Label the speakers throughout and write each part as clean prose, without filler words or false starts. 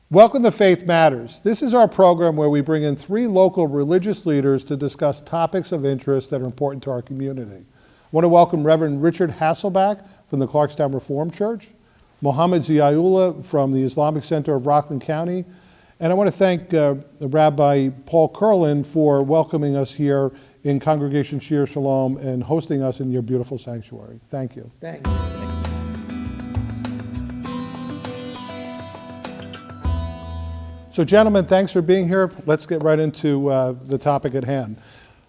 Speaker 1: Welcome to Faith Matters. This is our program where we bring in 3 local religious leaders to discuss topics of interest that are important to our community. I want to welcome Reverend Richard Hasselbach from the Clarkstown Reformed Church, Mohammad Ziaullah from the Islamic Center of Rockland County, and I want to thank Rabbi Paul Kurland for welcoming us here in Congregation Shir, Shalom, and hosting us in your beautiful sanctuary. Thank you.
Speaker 2: Thank you.
Speaker 1: So gentlemen, thanks for being here. Let's get right into the topic at hand.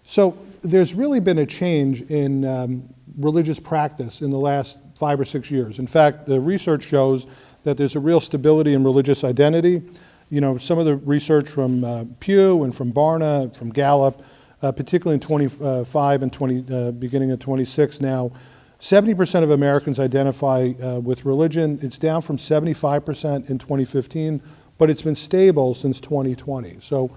Speaker 1: So there's really been a change in religious practice in the last 5 or 6 years. In fact, the research shows that there's a real stability in religious identity. You know, some of the research from Pew and from Barna, from Gallup, particularly in 25 and beginning of 26 now, 70% of Americans identify with religion. It's down from 75% in 2015. But it's been stable since 2020. So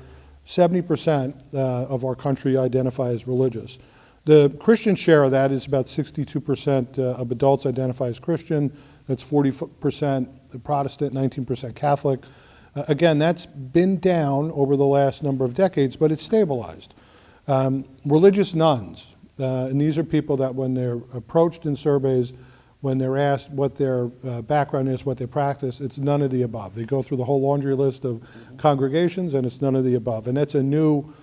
Speaker 1: 70% of our country identify as religious. The Christian share of that is about 62% of adults identify as Christian. That's 40% Protestant, 19% Catholic. Again, that's been down over the last number of decades, but it's stabilized. Religious nuns, and these are people that when they're approached in surveys, when they're asked what their background is, what they practice, it's none of the above. They go through the whole laundry list of congregations, and it's none of the above. And that's a new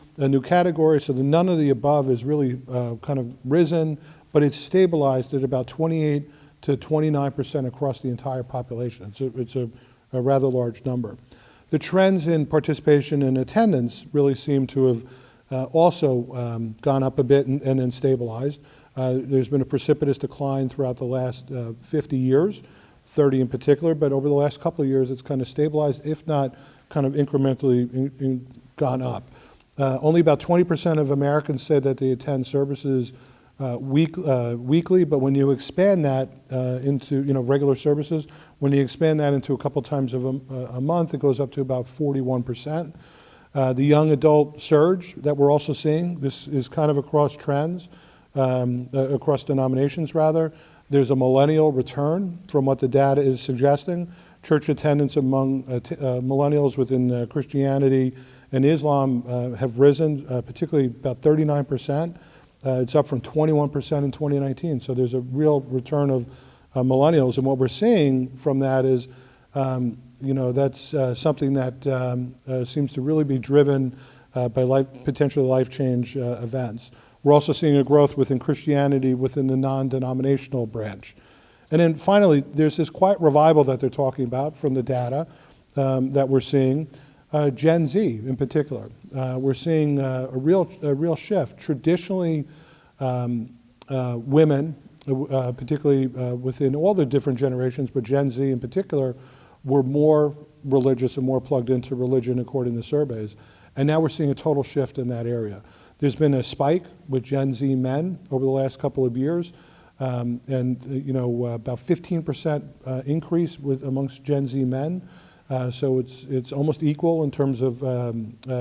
Speaker 1: category, so the none of the above is really kind of risen, but it's stabilized at about 28 to 29% across the entire population. It's a rather large number. The trends in participation and attendance really seem to have also gone up a bit and then stabilized. There's been a precipitous decline throughout the last 50 years, 30 in particular, but over the last couple of years it's kind of stabilized, if not kind of incrementally gone up. Only about 20% of Americans say that they attend services weekly, but when you expand that into regular services, when you expand that into a couple times of a month, it goes up to about 41%. The young adult surge that we're also seeing, this is kind of across trends. Across denominations rather. There's a millennial return from what the data is suggesting. Church attendance among millennials within Christianity and Islam have risen, particularly about 39%. It's up from 21% in 2019. So there's a real return of millennials. And what we're seeing from that is, that's something that seems to really be driven by potentially life-change events. We're also seeing a growth within Christianity within the non-denominational branch. And then finally, there's this quiet revival that they're talking about from the data that we're seeing. Gen Z in particular. We're seeing a real shift. Traditionally, women, particularly within all the different generations, but Gen Z in particular, were more religious and more plugged into religion according to surveys. And now we're seeing a total shift in that area. There's been a spike with Gen Z men over the last couple of years, and about 15% increase amongst Gen Z men. So it's almost equal in terms of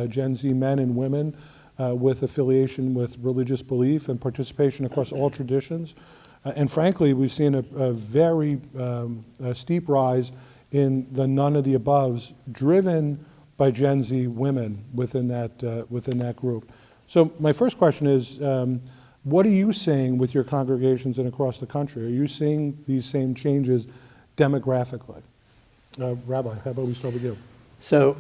Speaker 1: Gen Z men and women with affiliation with religious belief and participation across all traditions. And frankly, we've seen a very steep rise in the none of the aboves, driven by Gen Z women within that group. So my first question is, what are you seeing with your congregations and across the country? Are you seeing these same changes demographically? Rabbi, how about we start with you?
Speaker 2: So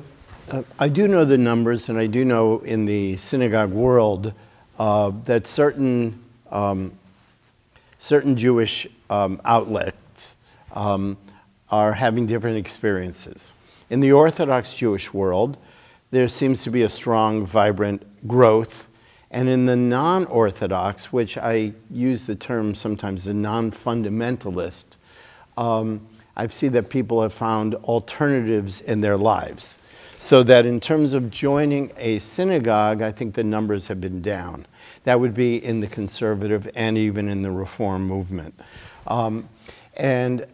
Speaker 2: I do know the numbers, and I do know in the synagogue world that certain Jewish outlets are having different experiences. In the Orthodox Jewish world, there seems to be a strong, vibrant growth. And in the non-Orthodox, which I use the term sometimes the non-fundamentalist, I've seen that people have found alternatives in their lives. So that in terms of joining a synagogue, I think the numbers have been down. That would be in the conservative and even in the reform movement. And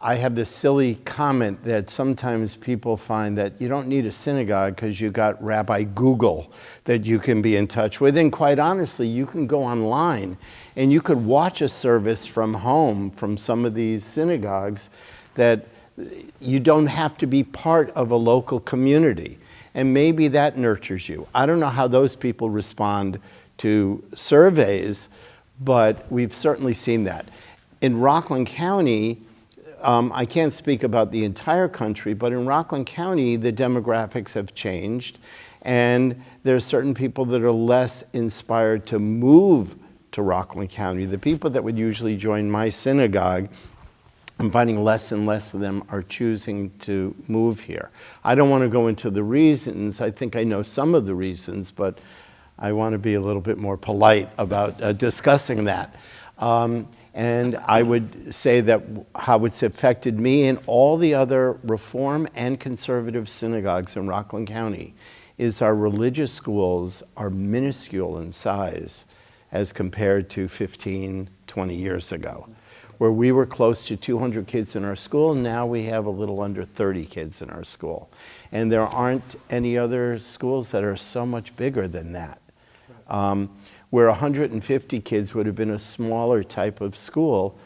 Speaker 2: I have this silly comment that sometimes people find that you don't need a synagogue because you got Rabbi Google that you can be in touch with. And quite honestly, you can go online and you could watch a service from home from some of these synagogues that you don't have to be part of a local community. And maybe that nurtures you. I don't know how those people respond to surveys, but we've certainly seen that. In Rockland County, I can't speak about the entire country, but in Rockland County, the demographics have changed, and there are certain people that are less inspired to move to Rockland County. The people that would usually join my synagogue, I'm finding less and less of them are choosing to move here. I don't want to go into the reasons. I think I know some of the reasons, but I want to be a little bit more polite about discussing that. And I would say that how it's affected me and all the other Reform and conservative synagogues in Rockland County is our religious schools are minuscule in size as compared to 15, 20 years ago. Where we were close to 200 kids in our school, now we have a little under 30 kids in our school. And there aren't any other schools that are so much bigger than that. Where 150 kids would have been a smaller type of school,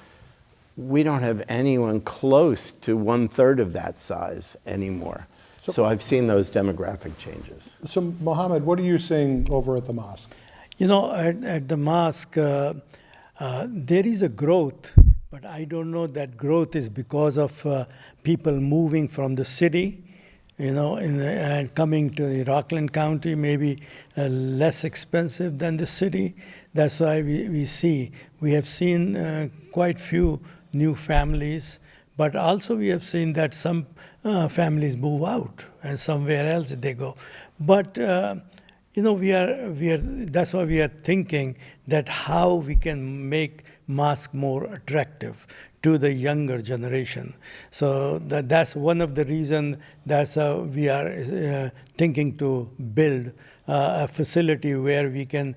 Speaker 2: we don't have anyone close to 1/3 of that size anymore. So I've seen those demographic changes.
Speaker 1: So Mohammad, what are you seeing over at the mosque?
Speaker 3: You know, at the mosque, there is a growth, but I don't know that growth is because of people moving from the city, you know, and coming to the Rockland County, maybe less expensive than the city. That's why we have seen quite few new families, but also we have seen that some families move out and somewhere else they go. But you know, that's why we are thinking that how we can make mosque more attractive to the younger generation. So that's one of the reasons that's we are thinking to build a facility where we can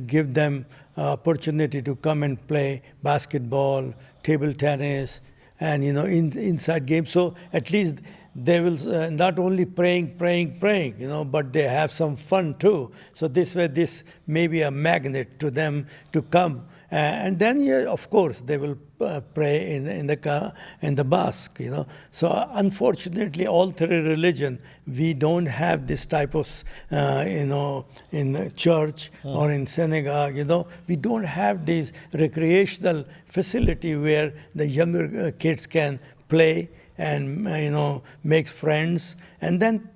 Speaker 3: give them opportunity to come and play basketball, table tennis, and you know, inside games. So at least they will not only praying, you know, but they have some fun too. So this way, this may be a magnet to them to come. And then, yeah, of course, they will pray in the mosque, you know. So unfortunately, all three religions, we don't have this type of, you know, in church or in synagogue, you know. We don't have this recreational facility where the younger kids can play and, you know, make friends and then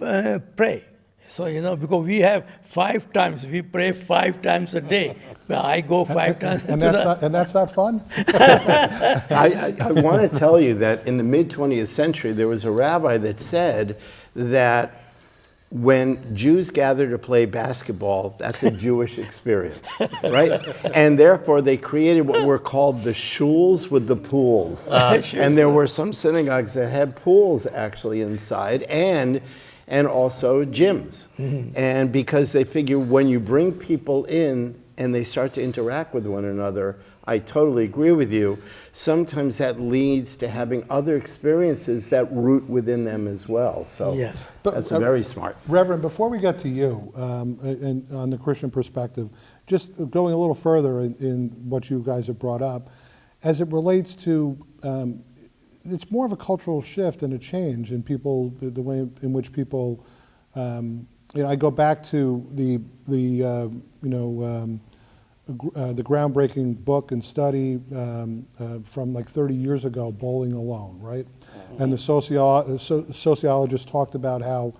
Speaker 3: pray. So, you know, because we have 5 times, we pray 5 times a day. I go 5 times.
Speaker 1: And that's not fun?
Speaker 2: I want to tell you that in the mid-20th century, there was a rabbi that said that when Jews gather to play basketball, that's a Jewish experience, right? And therefore, they created what were called the shuls with the pools. And there were some synagogues that had pools actually inside, and also gyms. And because they figure when you bring people in and they start to interact with one another, I totally agree with you. Sometimes that leads to having other experiences that root within them as well. So yeah. That's very smart.
Speaker 1: Reverend, before we get to you, and on the Christian perspective, just going a little further in what you guys have brought up, as it relates to it's more of a cultural shift and a change in people, the way in which people, you know, I go back to the groundbreaking book and study from like 30 years ago, Bowling Alone, right? And the sociologist talked about how,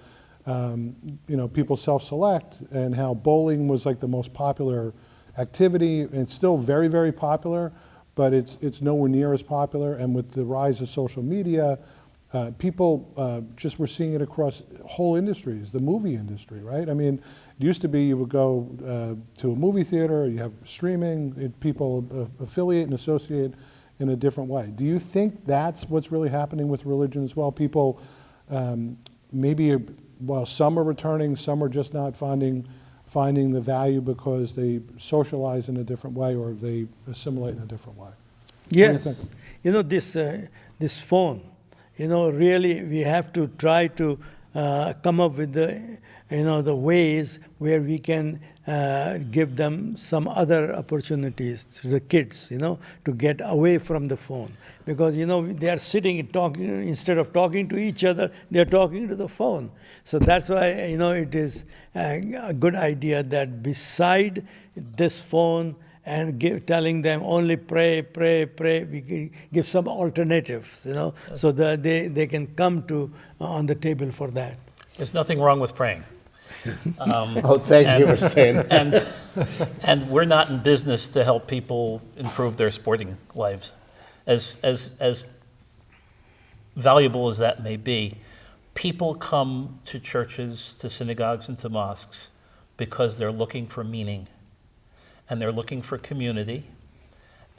Speaker 1: you know, people self-select and how bowling was like the most popular activity. And it's still very, very popular, but it's nowhere near as popular. And with the rise of social media, people just were seeing it across whole industries, the movie industry, right? I mean, it used to be you would go to a movie theater, you have streaming, people affiliate and associate in a different way. Do you think that's what's really happening with religion as well? People maybe, well, some are returning, some are just not finding the value because they socialize in a different way or they assimilate in a different way.
Speaker 3: Yes, you know, this phone, you know, really we have to try to come up with the ways where we can give them some other opportunities to the kids, to get away from the phone. Because, they are sitting and talking, instead of talking to each other, they are talking to the phone. So that's why, it is a good idea that beside this phone and telling them only pray, we can give some alternatives, so that they can come to on the table for that.
Speaker 4: There's nothing wrong with praying.
Speaker 2: Oh, thank you for saying that.
Speaker 4: And we're not in business to help people improve their sporting lives. As valuable as that may be, people come to churches, to synagogues, and to mosques because they're looking for meaning, and they're looking for community,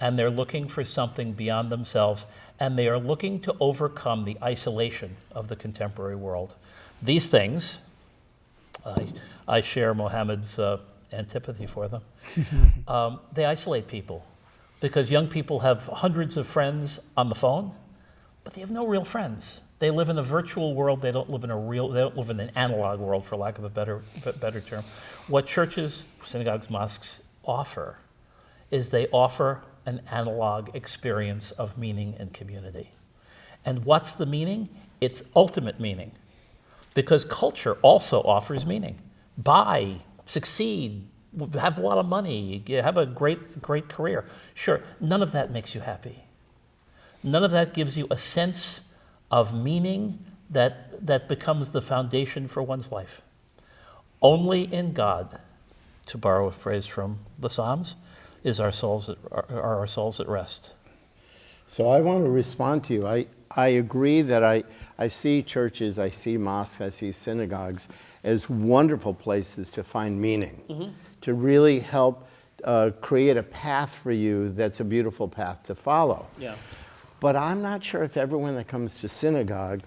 Speaker 4: and they're looking for something beyond themselves, and they are looking to overcome the isolation of the contemporary world. These things, I share Mohammed's antipathy for them. They isolate people because young people have hundreds of friends on the phone, but they have no real friends. They live in a virtual world. They don't live in an analog world, for lack of a better term. What churches, synagogues, mosques offer is they offer an analog experience of meaning and community. And what's the meaning? It's ultimate meaning. Because culture also offers meaning. Buy, succeed, have a lot of money, have a great career. Sure, none of that makes you happy. None of that gives you a sense of meaning that becomes the foundation for one's life. Only in God, to borrow a phrase from the Psalms, are our souls at rest.
Speaker 2: So I want to respond to you. I agree that I see churches, I see mosques, I see synagogues as wonderful places to find meaning, to really help create a path for you that's a beautiful path to follow.
Speaker 4: Yeah.
Speaker 2: But I'm not sure if everyone that comes to synagogue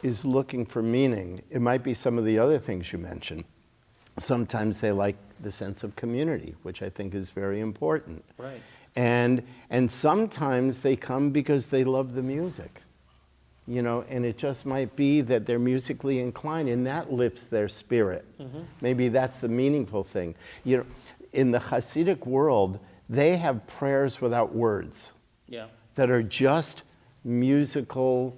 Speaker 2: is looking for meaning. It might be some of the other things you mentioned. Sometimes they like the sense of community, which I think is very important.
Speaker 4: Right.
Speaker 2: And sometimes they come because they love the music, and it just might be that they're musically inclined and that lifts their spirit. Maybe that's the meaningful thing. In the Hasidic world, they have prayers without words.
Speaker 4: Yeah.
Speaker 2: That are just musical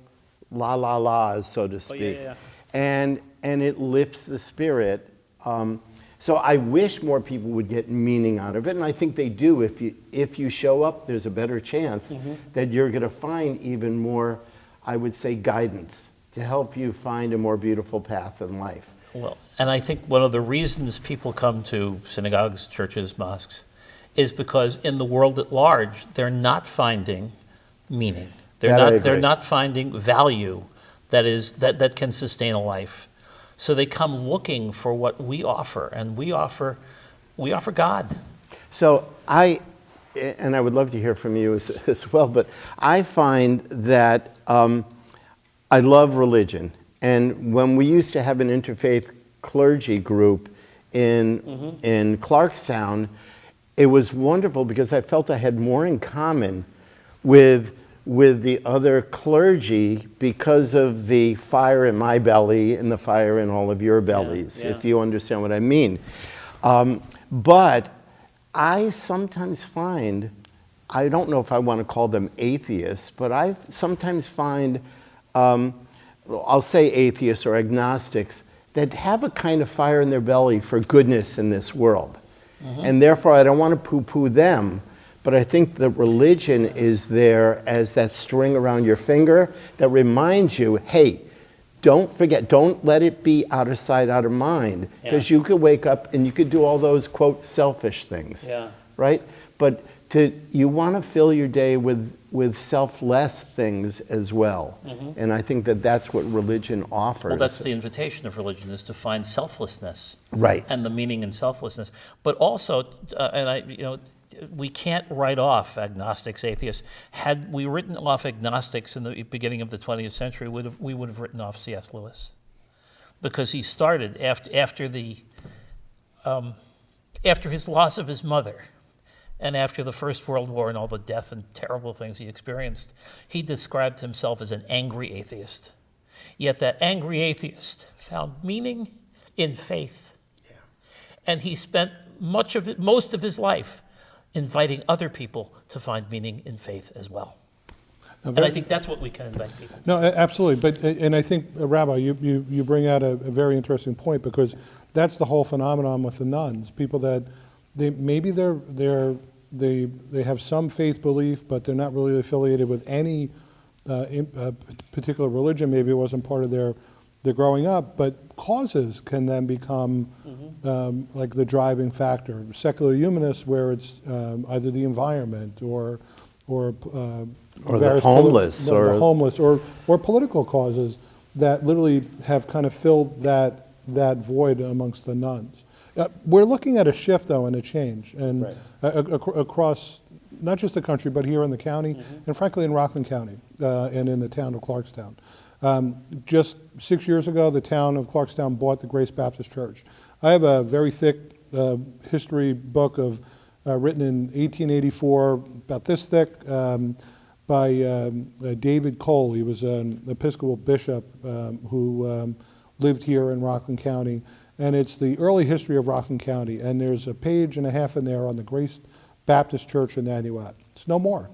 Speaker 2: la-la-las, so to speak.
Speaker 4: Yeah.
Speaker 2: And it lifts the spirit. So I wish more people would get meaning out of it, and I think they do. If you show up, there's a better chance that you're going to find even more, I would say, guidance to help you find a more beautiful path in life.
Speaker 4: Well, and I think one of the reasons people come to synagogues, churches, mosques, is because in the world at large, they're not finding meaning. They're not finding value that can sustain a life. So they come looking for what we offer, and we offer God.
Speaker 2: So I would love to hear from you as well, but I find that I love religion. And when we used to have an interfaith clergy group in Clarkstown, it was wonderful because I felt I had more in common with the other clergy because of the fire in my belly and the fire in all of your bellies, if you understand what I mean. But I sometimes find, I don't know if I want to call them atheists, but I sometimes find, I'll say atheists or agnostics, that have a kind of fire in their belly for goodness in this world. And therefore, I don't want to poo-poo them, but I think that religion is there as that string around your finger that reminds you, hey, don't forget, don't let it be out of sight, out of mind, because you could wake up and you could do all those, quote, selfish things, right? But you want to fill your day with selfless things as well. And I think that that's what religion offers.
Speaker 4: Well, that's the invitation of religion, is to find selflessness.
Speaker 2: Right.
Speaker 4: And the meaning in selflessness. But also, we can't write off agnostics, atheists. Had we written off agnostics in the beginning of the 20th century, we would have written off C.S. Lewis. Because he started after his loss of his mother, and after the First World War and all the death and terrible things he experienced, he described himself as an angry atheist. Yet that angry atheist found meaning in faith. Yeah. And he spent most of his life inviting other people to find meaning in faith as well. And I think that's what we can invite people to.
Speaker 1: No, absolutely. But and I think, Rabbi, you bring out a very interesting point, because that's the whole phenomenon with the nuns. People that they have some faith belief, but they're not really affiliated with any particular religion. Maybe it wasn't part of their growing up. But causes can then become like the driving factor. Secular humanists, where it's either the environment or
Speaker 2: the homeless,
Speaker 1: the homeless, or political causes that literally have kind of filled that void amongst the nuns. We're looking at a shift, though, and a change, and across not just the country, but here in the county, and frankly in Rockland County, and in the town of Clarkstown. Just 6 years ago, the town of Clarkstown bought the Grace Baptist Church. I have a very thick history book written in 1884, about this thick, by David Cole. He was an Episcopal bishop who lived here in Rockland County. And it's the early history of Rockland County. And there's a page and a half in there on the Grace Baptist Church in Nanuet. It's no more.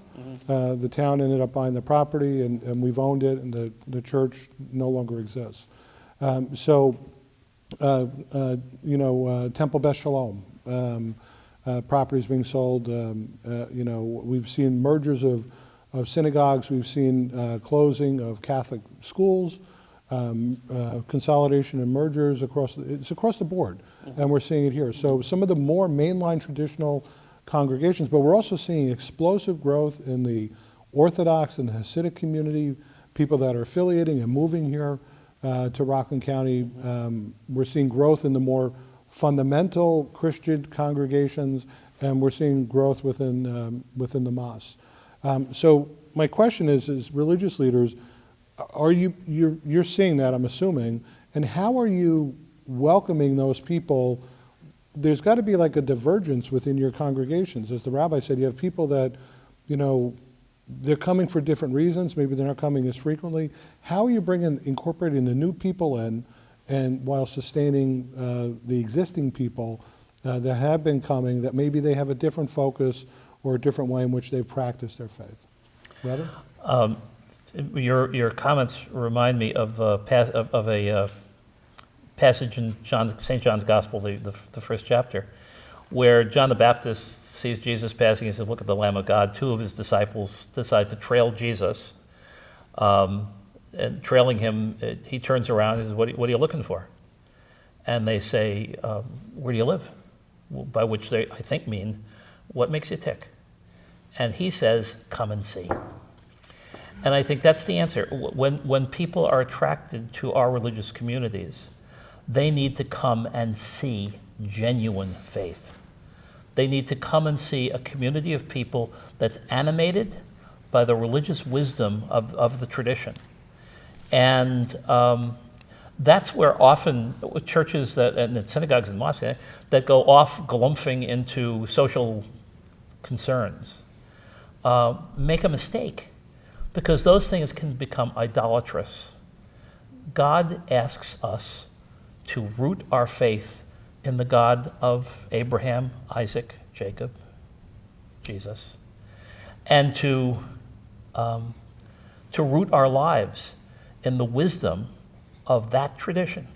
Speaker 1: The town ended up buying the property, and we've owned it, and the church no longer exists. Temple Beth Shalom, properties being sold. We've seen mergers of synagogues. We've seen closing of Catholic schools, consolidation and mergers across the board, and we're seeing it here. So some of the more mainline traditional congregations, but we're also seeing explosive growth in the Orthodox and the Hasidic community, people that are affiliating and moving here to Rockland County. We're seeing growth in the more fundamental Christian congregations, and we're seeing growth within the mosques. So my question is religious leaders, you're seeing that, I'm assuming, and how are you welcoming those people? There's got to be like a divergence within your congregations. As the rabbi said, you have people that, they're coming for different reasons. Maybe they're not coming as frequently. How are you incorporating the new people in, and while sustaining the existing people that have been coming, that maybe they have a different focus or a different way in which they've practiced their faith? Rabbi?
Speaker 4: Your comments remind me of a passage in St. John's Gospel, the first chapter, where John the Baptist sees Jesus passing. He says, "Look at the Lamb of God." Two of his disciples decide to trail Jesus, and trailing him, he turns around and says, "What are you looking for?" And they say, "Where do you live?" By which they, I think, mean, "What makes you tick?" And he says, "Come and see." And I think that's the answer. When people are attracted to our religious communities, they need to come and see genuine faith. They need to come and see a community of people that's animated by the religious wisdom of the tradition. And that's where often churches and synagogues and mosques that go off galumphing into social concerns make a mistake, because those things can become idolatrous. God asks us to root our faith in the God of Abraham, Isaac, Jacob, Jesus, and to root our lives in the wisdom of that tradition.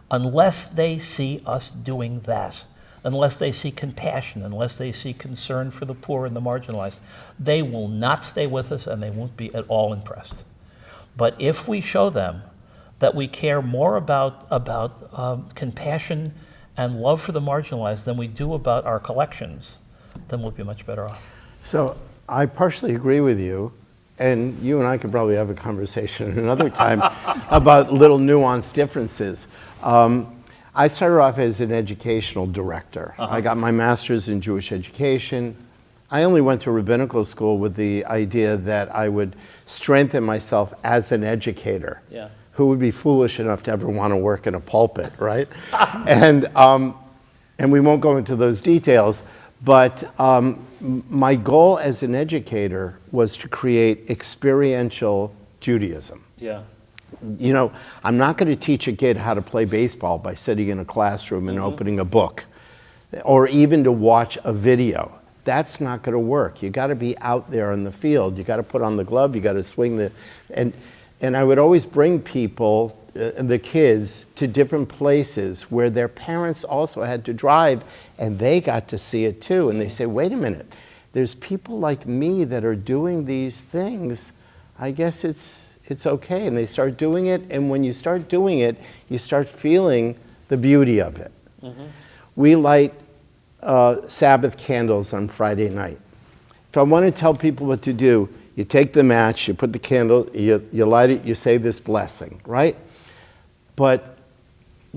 Speaker 4: Unless they see us doing that, unless they see compassion, unless they see concern for the poor and the marginalized, they will not stay with us, and they won't be at all impressed. But if we show them that we care more about compassion and love for the marginalized than we do about our collections, then we'll be much better off.
Speaker 2: So I partially agree with you, and you and I could probably have a conversation another time about little nuanced differences. I started off as an educational director. I got my master's in Jewish education. I only went to rabbinical school with the idea that I would strengthen myself as an educator.
Speaker 4: Yeah.
Speaker 2: Who would be foolish enough to ever want to work in a pulpit, right? And we won't go into those details, but my goal as an educator was to create experiential Judaism.
Speaker 4: Yeah.
Speaker 2: You know, I'm not going to teach a kid how to play baseball by sitting in a classroom and opening a book, or even to watch a video. That's not going to work. You got to be out there in the field. You got to put on the glove. You got to swing the, and I would always bring people, the kids, to different places where their parents also had to drive, and they got to see it too. And they say, wait a minute, there's people like me that are doing these things. I guess it's okay. And they start doing it, and when you start doing it, you start feeling the beauty of it. We light Sabbath candles on Friday night. If I want to tell people what to do, you take the match, you put the candle, you light it, you say this blessing, right? But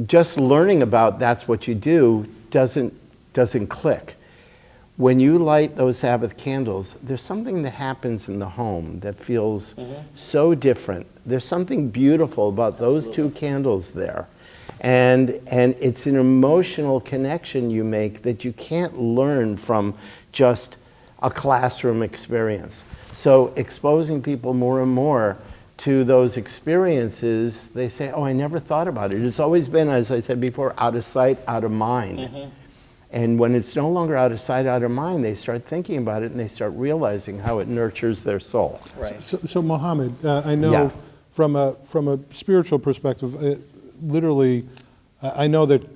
Speaker 2: just learning about that's what you do doesn't click. When you light those Sabbath candles, there's something that happens in the home that feels so different. There's something beautiful about those two candles there. And it's an emotional connection you make that you can't learn from just a classroom experience. So exposing people more and more to those experiences, they say, oh, I never thought about it. It's always been, as I said before, out of sight, out of mind. And when it's no longer out of sight, out of mind, they start thinking about it and they start realizing how it nurtures their soul.
Speaker 4: Right.
Speaker 1: So Mohammad, I know
Speaker 2: Yeah.
Speaker 1: from a spiritual perspective, literally, I know that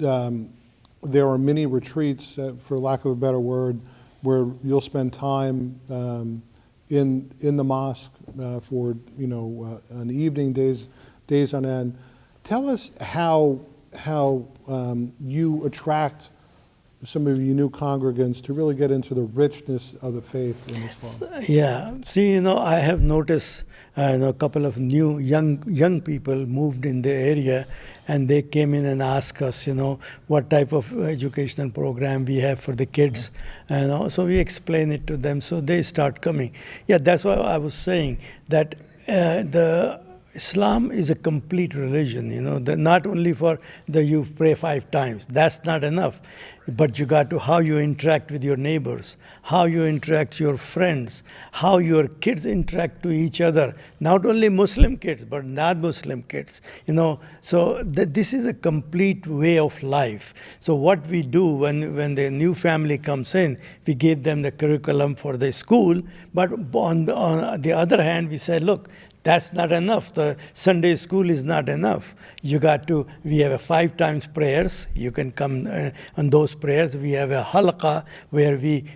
Speaker 1: there are many retreats, for lack of a better word, where you'll spend time in the mosque for an evening, days on end. Tell us how you attract some of your new congregants to really get into the richness of the faith in Islam.
Speaker 3: Yeah, see, I have noticed a couple of new young people moved in the area, and they came in and asked us, what type of educational program we have for the kids, so we explain it to them, so they start coming. Yeah, that's why I was saying that the Islam is a complete religion, not only for you pray 5 times, that's not enough, but you got to how you interact with your neighbors, how you interact with your friends, how your kids interact to each other, not only Muslim kids, but non-Muslim kids, so this is a complete way of life. So what we do when the new family comes in, we give them the curriculum for the school, but on the other hand, we say, look, that's not enough. The Sunday school is not enough. We have 5 times prayers. You can come on those prayers. We have a halqa where we,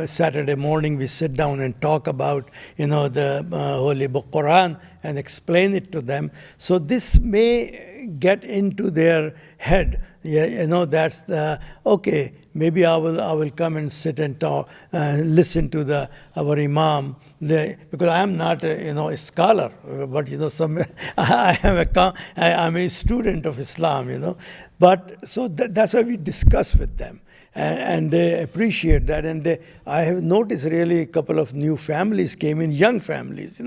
Speaker 3: Saturday morning we sit down and talk about, the Holy Book Quran and explain it to them. So this may get into their head. That's okay. Maybe I will come and sit and talk, listen to our imam, because I am not a scholar, but I'm a student of Islam, But so that's why we discuss with them, and they appreciate that. And I have noticed really a couple of new families came in, young families,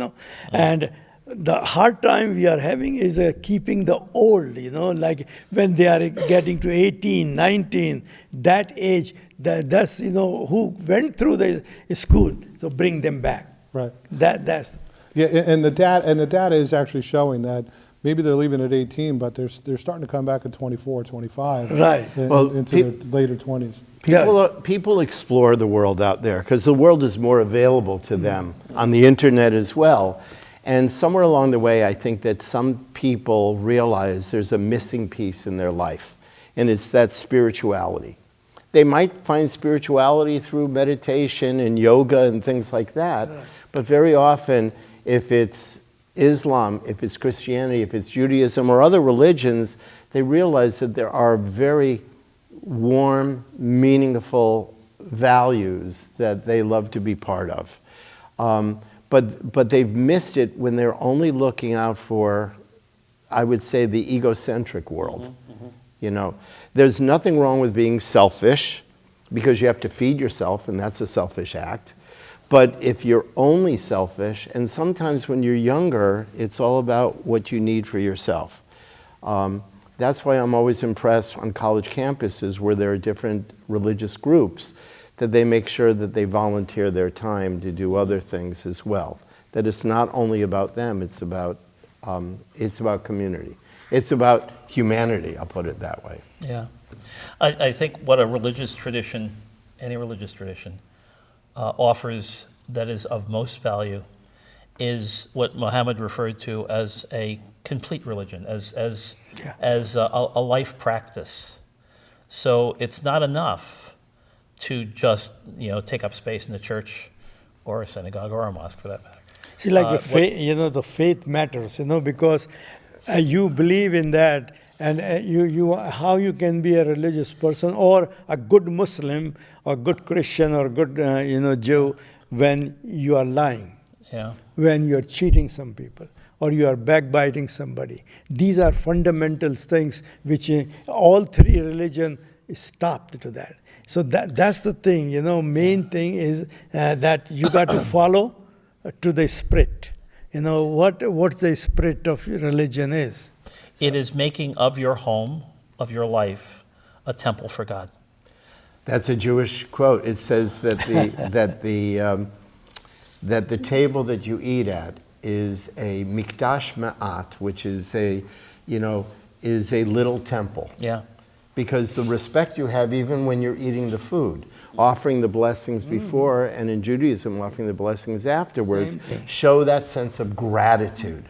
Speaker 3: and the hard time we are having is keeping the old, like when they are getting to 18, 19, that age, that's, who went through the school, so bring them back.
Speaker 1: Right.
Speaker 3: That's.
Speaker 1: Yeah, and the data is actually showing that maybe they're leaving at 18, but they're starting to come back at 24, 25.
Speaker 3: Right.
Speaker 1: Into their later 20s.
Speaker 2: People explore the world out there because the world is more available to them on the internet as well. And somewhere along the way, I think that some people realize there's a missing piece in their life, and it's that spirituality. They might find spirituality through meditation and yoga and things like that, but very often, if it's Islam, if it's Christianity, if it's Judaism or other religions, they realize that there are very warm, meaningful values that they love to be part of. But they've missed it when they're only looking out for, I would say, the egocentric world. There's nothing wrong with being selfish, because you have to feed yourself, and that's a selfish act. But if you're only selfish, and sometimes when you're younger, it's all about what you need for yourself. That's why I'm always impressed on college campuses where there are different religious groups, that they make sure that they volunteer their time to do other things as well. That it's not only about them, it's about It's about community. It's about humanity, I'll put it that way.
Speaker 4: Yeah. I think what a religious tradition, any religious tradition, offers that is of most value is what Mohammed referred to as a complete religion, as a life practice. So it's not enough to just take up space in the church or a synagogue or a mosque for that matter.
Speaker 3: See, like the faith matters, because you believe in that, and how you can be a religious person or a good Muslim or good Christian or good Jew when you are lying, when you are cheating some people or you are backbiting somebody. These are fundamental things which all three religions stopped to that. So that's the thing, main thing is that you got to follow to the spirit. What's the spirit of religion is.
Speaker 4: It is making of your home, of your life, a temple for God.
Speaker 2: That's a Jewish quote. It says that the table that you eat at is a mikdash ma'at, which is a little temple.
Speaker 4: Yeah.
Speaker 2: Because the respect you have even when you're eating the food, offering the blessings before, and in Judaism, offering the blessings afterwards, show that sense of gratitude.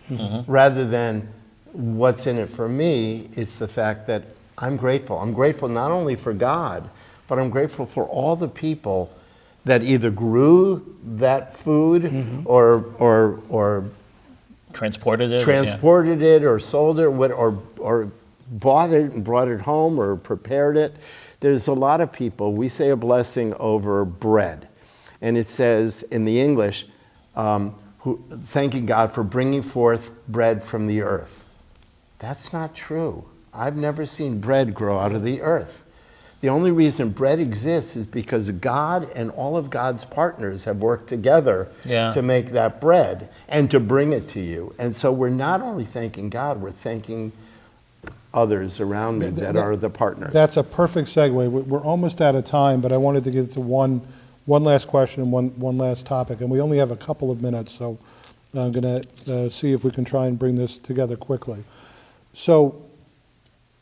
Speaker 2: Rather than what's in it for me, it's the fact that I'm grateful. I'm grateful not only for God, but I'm grateful for all the people that either grew that food or
Speaker 4: transported
Speaker 2: it or sold it or bought it and brought it home or prepared it. There's a lot of people, we say a blessing over bread. And it says in the English, thanking God for bringing forth bread from the earth. That's not true. I've never seen bread grow out of the earth. The only reason bread exists is because God and all of God's partners have worked together to make that bread and to bring it to you. And so we're not only thanking God, we're thanking others around me that are the partners.
Speaker 1: That's a perfect segue. We're almost out of time, but I wanted to get to one last question and one last topic, and we only have a couple of minutes, so I'm going to see if we can try and bring this together quickly. So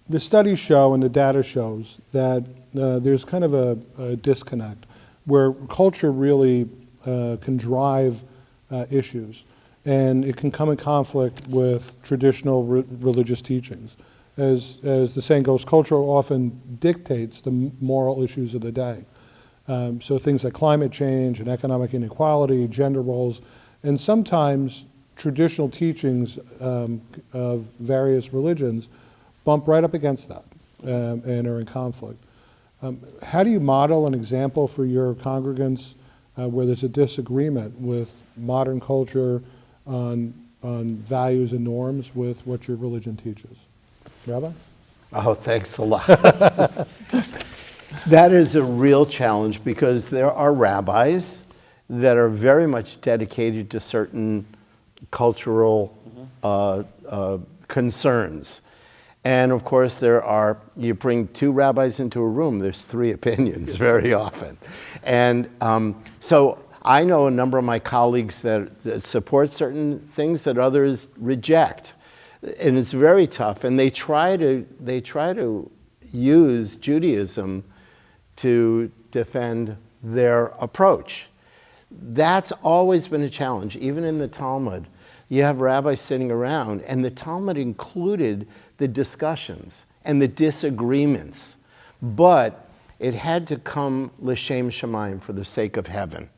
Speaker 1: the studies show and the data shows that there's kind of a disconnect where culture really can drive issues, and it can come in conflict with traditional religious teachings. As the saying goes, culture often dictates the moral issues of the day. So things like climate change and economic inequality, gender roles, and sometimes traditional teachings of various religions bump right up against that and are in conflict. How do you model an example for your congregants where there's a disagreement with modern culture on values and norms with what your religion teaches? Rabbi?
Speaker 2: Oh, thanks a lot. That is a real challenge because there are rabbis that are very much dedicated to certain cultural concerns. And of course, you bring two rabbis into a room, there's three opinions very often. And so I know a number of my colleagues that support certain things that others reject. And it's very tough, and they try to use Judaism to defend their approach. That's always been a challenge. Even in the Talmud, you have rabbis sitting around, and the Talmud included the discussions and the disagreements, but it had to come l'shem shamayim, for the sake of heaven.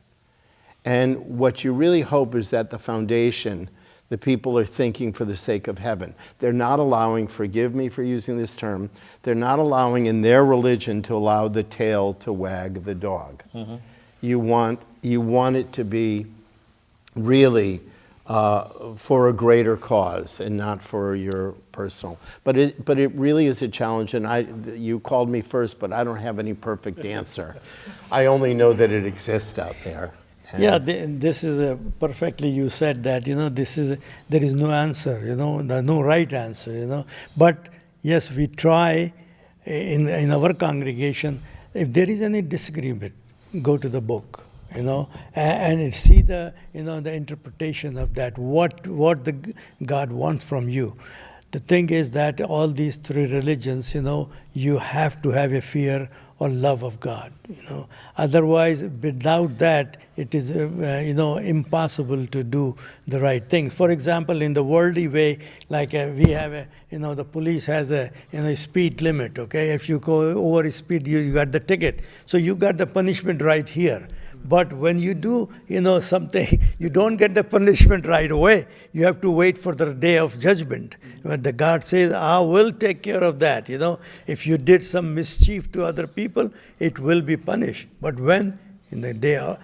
Speaker 2: And what you really hope is that the foundation, the people are thinking for the sake of heaven. They're not allowing, forgive me for using this term, they're not allowing in their religion to allow the tail to wag the dog. You want it to be really for a greater cause and not for your personal. But it really is a challenge, and you called me first, but I don't have any perfect answer. I only know that it exists out there.
Speaker 3: Yeah, this is perfectly you said that, there is no answer, there's no right answer, But yes, we try in our congregation, if there is any disagreement, go to the book, and see the the interpretation of that, what the God wants from you. The thing is that all these three religions, you have to have a fear or love of God. Otherwise, without that, it is impossible to do the right thing. For example, in the worldly way, like we have the police has a speed limit. Okay, if you go over speed, you got the ticket. So you got the punishment right here. But when you do, something, you don't get the punishment right away. You have to wait for the day of judgment. When the God says, I will take care of that. If you did some mischief to other people, it will be punished. But when in the day of,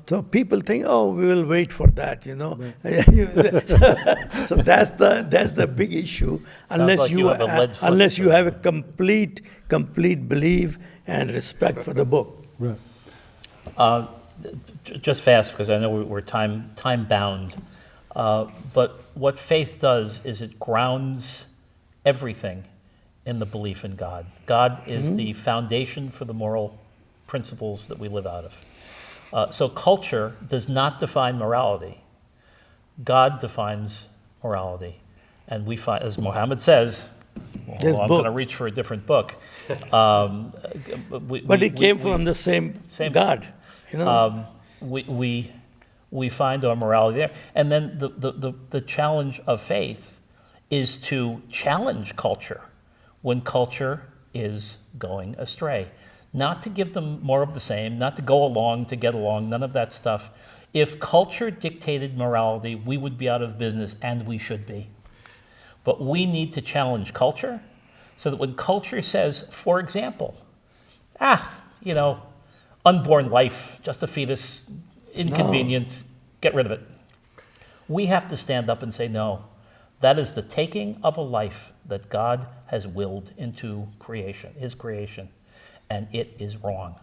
Speaker 3: so people think, oh, we will wait for that, so that's the big issue. Unless
Speaker 4: like you have a lead foot.
Speaker 3: Unless you have a complete belief and respect for the book.
Speaker 1: Right.
Speaker 4: Just fast, because I know we're time bound. But what faith does is it grounds everything in the belief in God. God is the foundation for the moral principles that we live out of. So culture does not define morality. God defines morality. And we find, as Mohammed says, I'm going to reach for a different book.
Speaker 3: But it came from the same God.
Speaker 4: We find our morality there. And then the challenge of faith is to challenge culture when culture is going astray. Not to give them more of the same, not to go along to get along, none of that stuff. If culture dictated morality, we would be out of business, and we should be. But we need to challenge culture so that when culture says, for example, unborn life, just a fetus, inconvenient, get rid of it. We have to stand up and say, no, that is the taking of a life that God has willed into creation, his creation, and it is wrong.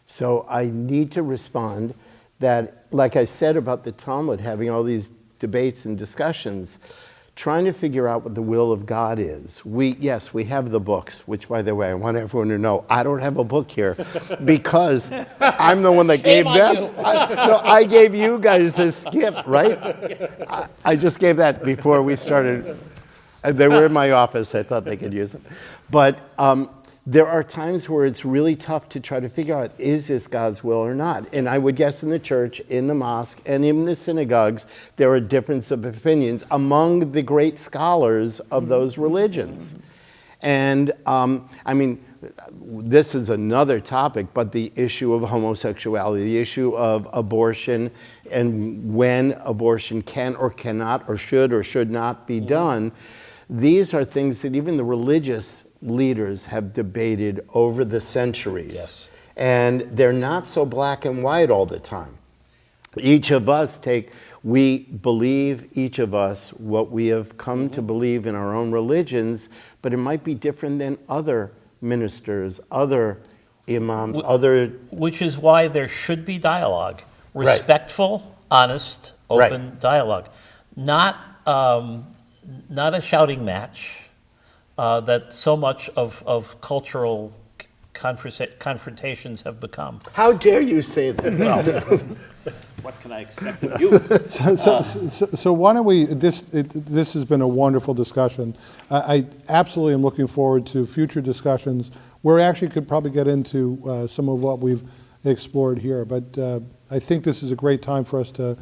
Speaker 2: So I need to respond that, like I said about the Talmud, having all these debates and discussions, trying to figure out what the will of God is. We have the books, which, by the way, I want everyone to know, I don't have a book here because I'm the one that gave them. I gave you guys this gift, right? I just gave that before we started. They were in my office. I thought they could use it. But there are times where it's really tough to try to figure out, is this God's will or not? And I would guess in the church, in the mosque, and in the synagogues, there are differences of opinions among the great scholars of those religions. And this is another topic, but the issue of homosexuality, the issue of abortion, and when abortion can or cannot or should not be done, these are things that even the religious leaders have debated over the centuries.
Speaker 4: Yes.
Speaker 2: And they're not so black and white all the time. Each of us we believe, each of us, what we have come to believe in our own religions, but it might be different than other ministers, other imams,
Speaker 4: Which is why there should be dialogue. Respectful, honest, open dialogue. Not a shouting match. That so much of cultural confrontations have become.
Speaker 2: How dare you say that?
Speaker 4: Well, what can I expect of you?
Speaker 1: So why don't we, this has been a wonderful discussion. I absolutely am looking forward to future discussions where we actually could probably get into some of what we've explored here. But I think this is a great time for us to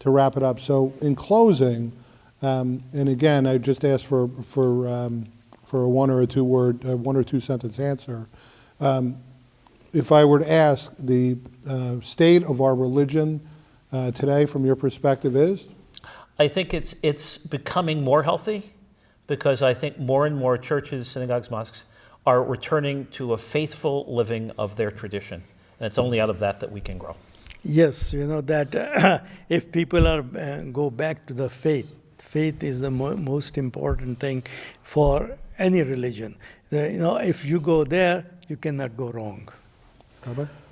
Speaker 1: wrap it up. So in closing, and again, I just asked for a one or two sentence answer. If I were to ask, the state of our religion today, from your perspective, is?
Speaker 4: I think it's becoming more healthy because I think more and more churches, synagogues, mosques are returning to a faithful living of their tradition, and it's only out of that we can grow.
Speaker 3: Yes, that if people go back to the faith is the most important thing for any religion. If you go there, you cannot go wrong.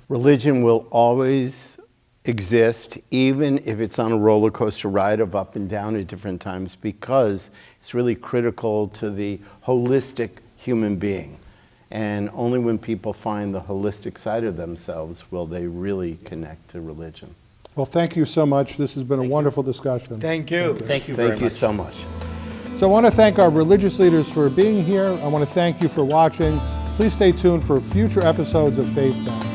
Speaker 2: Religion will always exist, even if it's on a roller coaster ride of up and down at different times, because it's really critical to the holistic human being. And only when people find the holistic side of themselves will they really connect to religion.
Speaker 1: Well, thank you so much. This has been a wonderful discussion.
Speaker 3: Thank you.
Speaker 4: Thank you very
Speaker 2: Thank you
Speaker 4: much.
Speaker 2: so much.
Speaker 1: So I want to thank our religious leaders for being here. I want to thank you for watching. Please stay tuned for future episodes of Faith Bound.